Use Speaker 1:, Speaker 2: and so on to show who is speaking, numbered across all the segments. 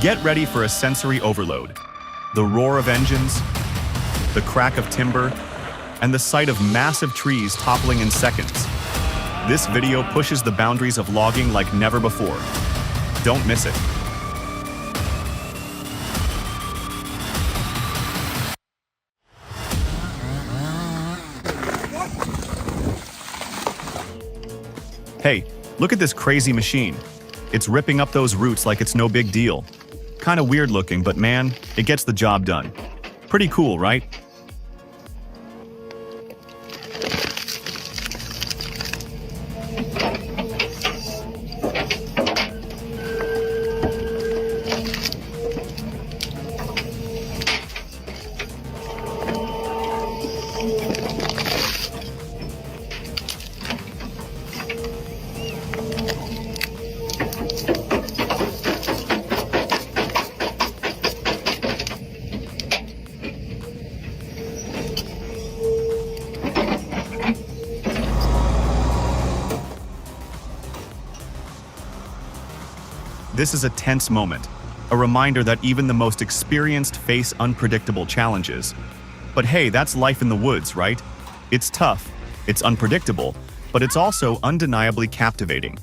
Speaker 1: Get ready for a sensory overload. The roar of engines, the crack of timber, and the sight of massive trees toppling in seconds. This video pushes the boundaries of logging like never before. Don't miss it. Hey, look at this crazy machine. It's ripping up those roots like it's no big deal. Kinda weird looking, but man, it gets the job done. Pretty cool, right? This is a tense moment, a reminder that even the most experienced face unpredictable challenges. But hey, that's life in the woods, right? It's tough, it's unpredictable, but it's also undeniably captivating.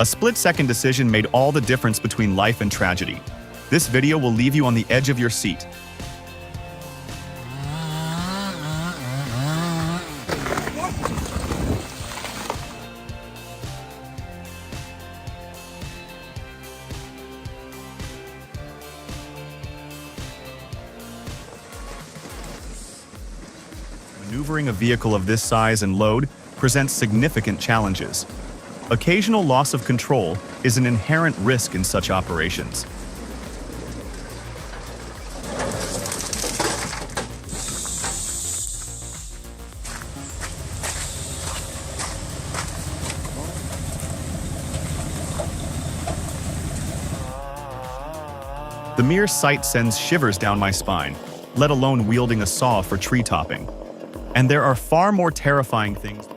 Speaker 1: A split-second decision made all the difference between life and tragedy. This video will leave you on the edge of your seat. Maneuvering a vehicle of this size and load presents significant challenges. Occasional loss of control is an inherent risk in such operations. The mere sight sends shivers down my spine, let alone wielding a saw for tree topping. And there are far more terrifying things.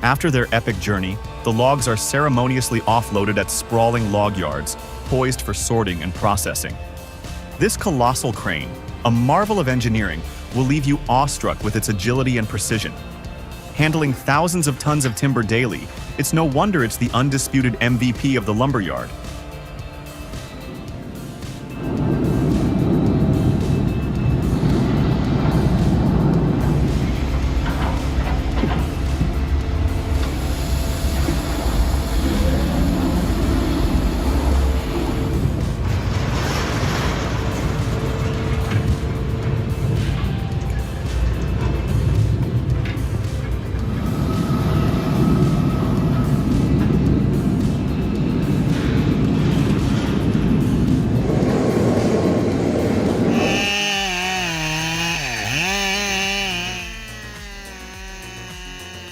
Speaker 1: After their epic journey, the logs are ceremoniously offloaded at sprawling log yards, poised for sorting and processing. This colossal crane, a marvel of engineering, will leave you awestruck with its agility and precision. Handling thousands of tons of timber daily, it's no wonder it's the undisputed MVP of the lumberyard.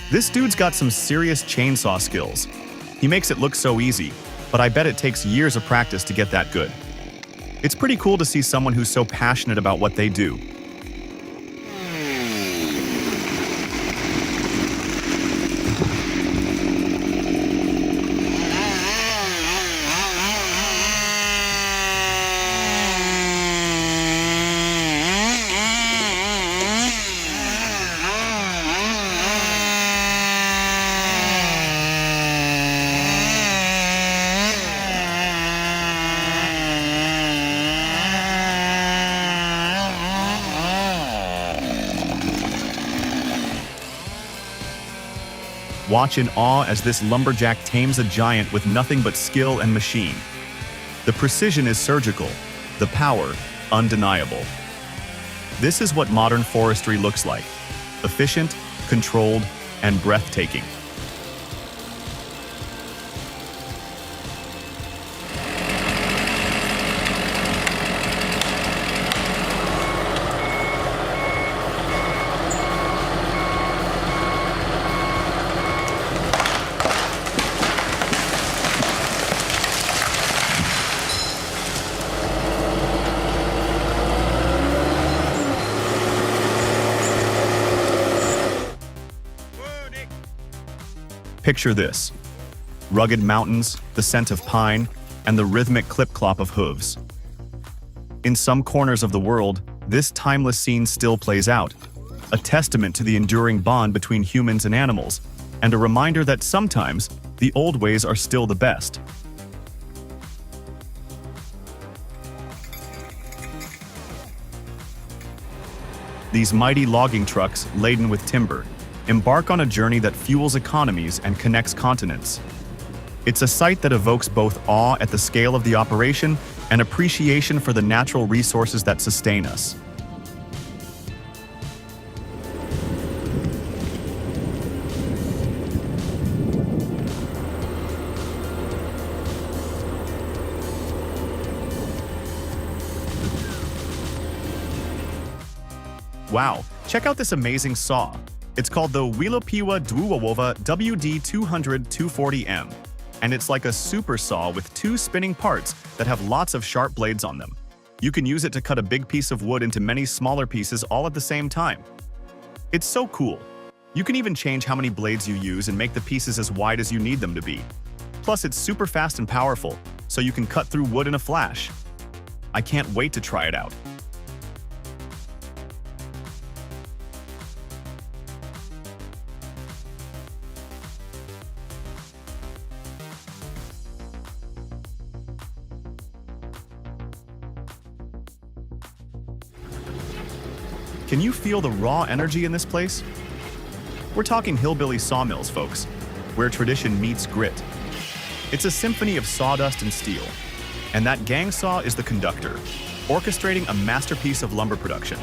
Speaker 1: This dude's got some serious chainsaw skills. He makes it look so easy, but I bet it takes years of practice to get that good. It's pretty cool to see someone who's so passionate about what they do. Watch in awe as this lumberjack tames a giant with nothing but skill and machine. The precision is surgical, the power undeniable. This is what modern forestry looks like: efficient, controlled, and breathtaking. Picture this: rugged mountains, the scent of pine, and the rhythmic clip-clop of hooves. In some corners of the world, this timeless scene still plays out, a testament to the enduring bond between humans and animals, and a reminder that sometimes the old ways are still the best. These mighty logging trucks, laden with timber, embark on a journey that fuels economies and connects continents. It's a sight that evokes both awe at the scale of the operation and appreciation for the natural resources that sustain us. Wow, check out this amazing saw. It's called the Wielopiwa Dwuwawowa WD200-240M, and it's like a super saw with two spinning parts that have lots of sharp blades on them. You can use it to cut a big piece of wood into many smaller pieces all at the same time. It's so cool. You can even change how many blades you use and make the pieces as wide as you need them to be. Plus, it's super fast and powerful, so you can cut through wood in a flash. I can't wait to try it out. Can you feel the raw energy in this place? We're talking hillbilly sawmills, folks, where tradition meets grit. It's a symphony of sawdust and steel, and that gang saw is the conductor, orchestrating a masterpiece of lumber production.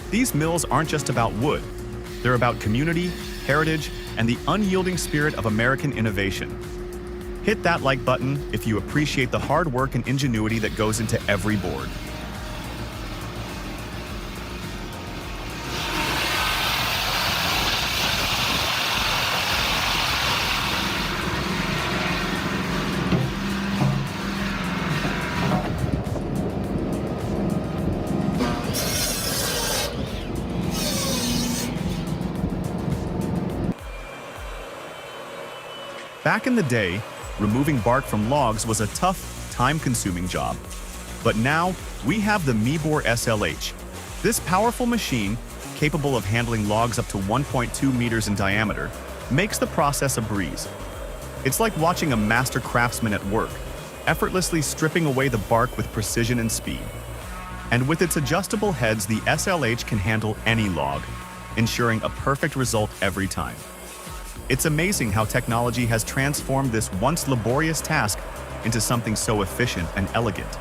Speaker 1: These mills aren't just about wood. They're about community, heritage, and the unyielding spirit of American innovation. Hit that like button if you appreciate the hard work and ingenuity that goes into every board. Back in the day, removing bark from logs was a tough, time-consuming job. But now, we have the Mebor SLH. This powerful machine, capable of handling logs up to 1.2 meters in diameter, makes the process a breeze. It's like watching a master craftsman at work, effortlessly stripping away the bark with precision and speed. And with its adjustable heads, the SLH can handle any log, ensuring a perfect result every time. It's amazing how technology has transformed this once laborious task into something so efficient and elegant.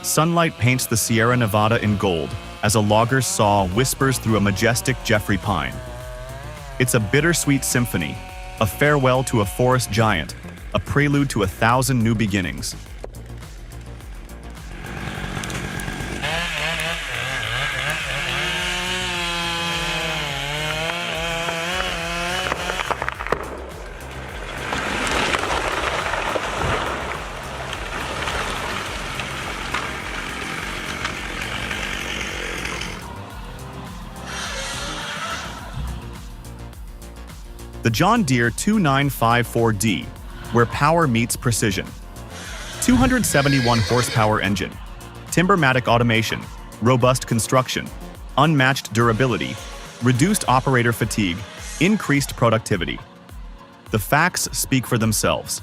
Speaker 1: Sunlight paints the Sierra Nevada in gold as a logger's saw whispers through a majestic Jeffrey pine. It's a bittersweet symphony, a farewell to a forest giant, a prelude to 1,000 new beginnings. The John Deere 2954D, where power meets precision. 271 horsepower engine, Timbermatic automation, robust construction, unmatched durability, reduced operator fatigue, increased productivity. The facts speak for themselves.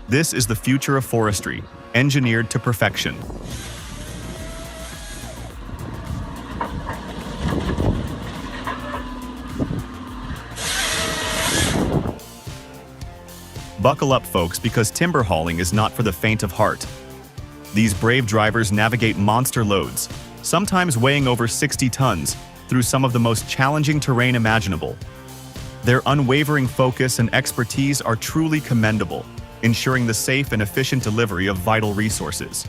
Speaker 1: This is the future of forestry, engineered to perfection. Buckle up, folks, because timber hauling is not for the faint of heart. These brave drivers navigate monster loads, sometimes weighing over 60 tons, through some of the most challenging terrain imaginable. Their unwavering focus and expertise are truly commendable, ensuring the safe and efficient delivery of vital resources.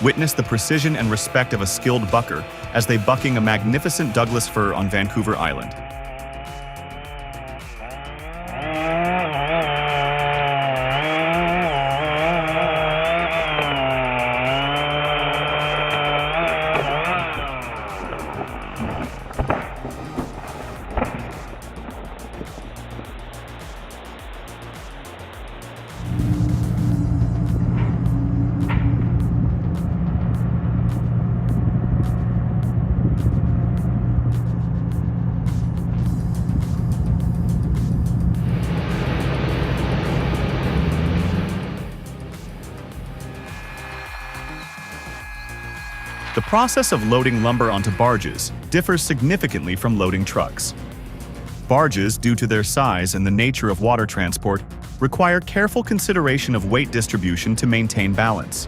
Speaker 1: Witness the precision and respect of a skilled bucker as they bucking a magnificent Douglas fir on Vancouver Island. The process of loading lumber onto barges differs significantly from loading trucks. Barges, due to their size and the nature of water transport, require careful consideration of weight distribution to maintain balance.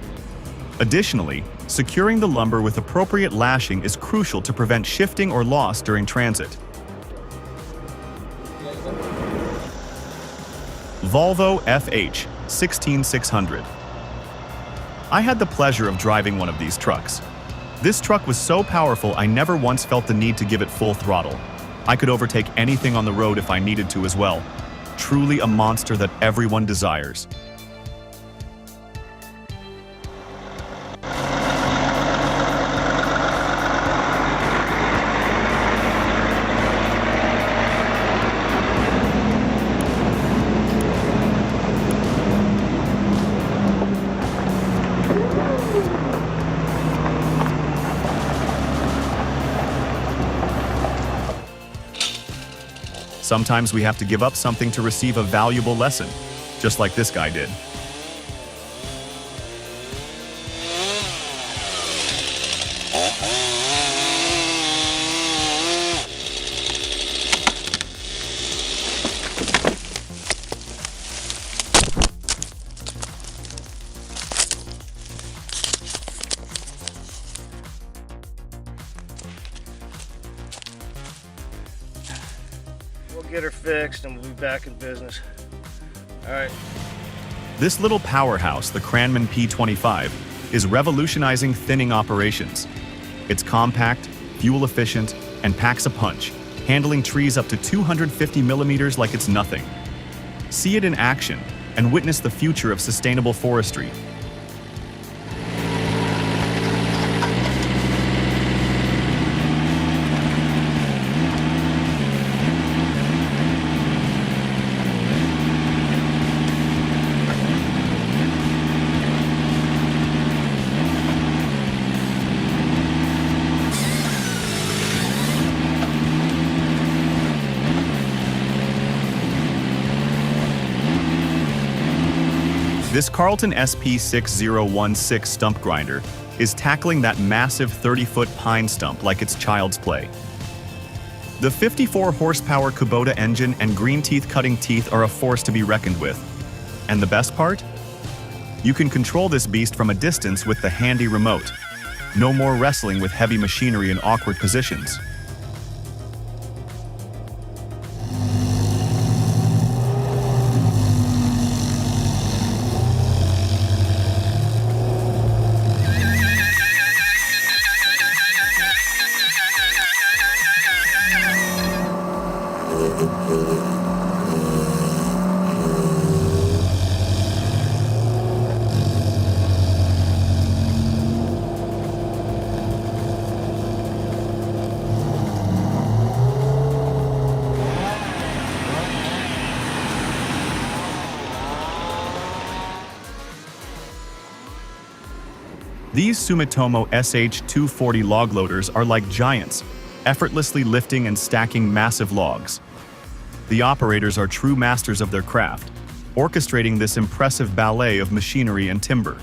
Speaker 1: Additionally, securing the lumber with appropriate lashing is crucial to prevent shifting or loss during transit. Volvo FH 16600. I had the pleasure of driving one of these trucks. This truck was so powerful I never once felt the need to give it full throttle. I could overtake anything on the road if I needed to as well. Truly a monster that everyone desires. Sometimes we have to give up something to receive a valuable lesson, just like this guy did.
Speaker 2: We'll get her fixed and we'll be back in business. All right.
Speaker 1: This little powerhouse, the Cranman P25, is revolutionizing thinning operations. It's compact, fuel efficient, and packs a punch, handling trees up to 250 millimeters like it's nothing. See it in action and witness the future of sustainable forestry. This Carlton SP6016 stump grinder is tackling that massive 30-foot pine stump like it's child's play. The 54-horsepower Kubota engine and green teeth cutting teeth are a force to be reckoned with. And the best part? You can control this beast from a distance with the handy remote. No more wrestling with heavy machinery in awkward positions. These Sumitomo SH240 log loaders are like giants, effortlessly lifting and stacking massive logs. The operators are true masters of their craft, orchestrating this impressive ballet of machinery and timber.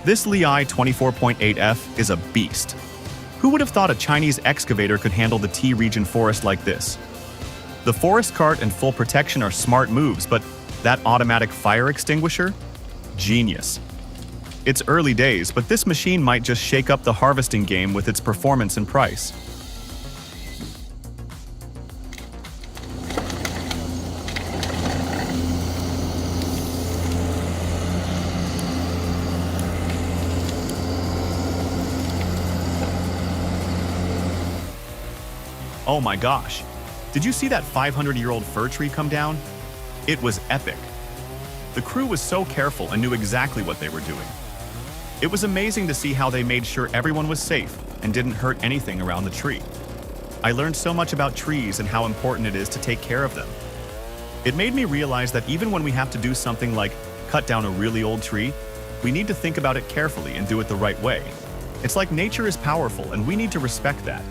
Speaker 1: This Lehigh 24.8F is a beast. Who would have thought a Chinese excavator could handle the T-region forest like this? The forest cart and full protection are smart moves, but that automatic fire extinguisher? Genius. It's early days, but this machine might just shake up the harvesting game with its performance and price. Oh my gosh, did you see that 500-year-old fir tree come down? It was epic. The crew was so careful and knew exactly what they were doing. It was amazing to see how they made sure everyone was safe and didn't hurt anything around the tree. I learned so much about trees and how important it is to take care of them. It made me realize that even when we have to do something like cut down a really old tree, we need to think about it carefully and do it the right way. It's like nature is powerful and we need to respect that.